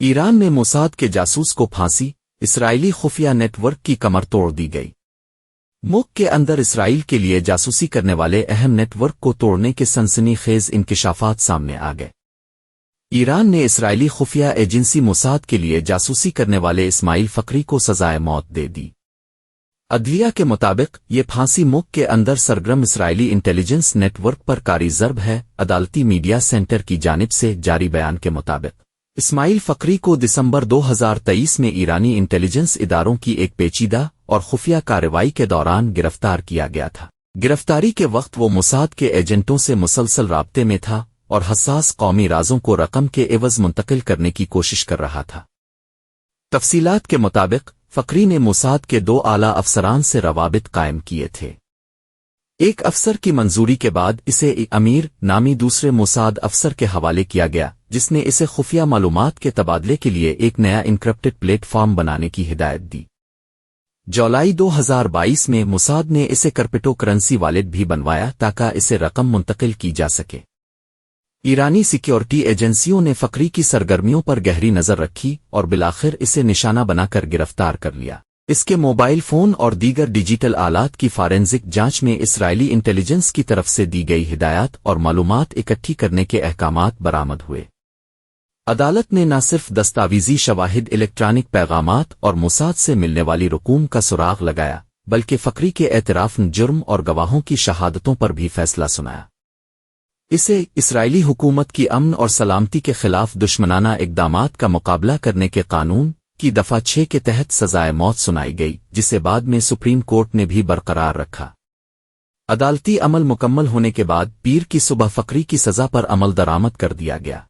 ایران میں موساد کے جاسوس کو پھانسی، اسرائیلی خفیہ نیٹ ورک کی کمر توڑ دی گئی۔ ملک کے اندر اسرائیل کے لیے جاسوسی کرنے والے اہم نیٹ ورک کو توڑنے کے سنسنی خیز انکشافات سامنے آ گئے۔ ایران نے اسرائیلی خفیہ ایجنسی موساد کے لیے جاسوسی کرنے والے اسماعیل فقری کو سزائے موت دے دی۔ عدلیہ کے مطابق یہ پھانسی ملک کے اندر سرگرم اسرائیلی انٹیلیجنس نیٹ ورک پر کاری ضرب ہے۔ عدالتی میڈیا سینٹر کی جانب سے جاری بیان کے مطابق اسماعیل فقری کو دسمبر 2023 میں ایرانی انٹیلیجنس اداروں کی ایک پیچیدہ اور خفیہ کارروائی کے دوران گرفتار کیا گیا تھا۔ گرفتاری کے وقت وہ موساد کے ایجنٹوں سے مسلسل رابطے میں تھا اور حساس قومی رازوں کو رقم کے عوض منتقل کرنے کی کوشش کر رہا تھا۔ تفصیلات کے مطابق فقری نے موساد کے 2 اعلیٰ افسران سے روابط قائم کیے تھے۔ ایک افسر کی منظوری کے بعد اسے امیر نامی دوسرے موساد افسر کے حوالے کیا گیا، جس نے اسے خفیہ معلومات کے تبادلے کے لیے ایک نیا انکرپٹڈ پلیٹ فارم بنانے کی ہدایت دی۔ جولائی 2022 میں موساد نے اسے کرپٹو کرنسی والیٹ بھی بنوایا تاکہ اسے رقم منتقل کی جا سکے۔ ایرانی سیکیورٹی ایجنسیوں نے فقری کی سرگرمیوں پر گہری نظر رکھی اور بالآخر اسے نشانہ بنا کر گرفتار کر لیا۔ اس کے موبائل فون اور دیگر ڈیجیٹل آلات کی فارنزک جانچ میں اسرائیلی انٹیلیجنس کی طرف سے دی گئی ہدایات اور معلومات اکٹھی کرنے کے احکامات برآمد ہوئے۔ عدالت نے نہ صرف دستاویزی شواہد، الیکٹرانک پیغامات اور موساد سے ملنے والی رقوم کا سراغ لگایا، بلکہ فقری کے اعتراف جرم اور گواہوں کی شہادتوں پر بھی فیصلہ سنایا۔ اسے اسرائیلی حکومت کی امن اور سلامتی کے خلاف دشمنانہ اقدامات کا مقابلہ کرنے کے قانون کی دفعہ 6 کے تحت سزائے موت سنائی گئی، جسے بعد میں سپریم کورٹ نے بھی برقرار رکھا۔ عدالتی عمل مکمل ہونے کے بعد پیر کی صبح فقری کی سزا پر عمل درآمد کر دیا گیا۔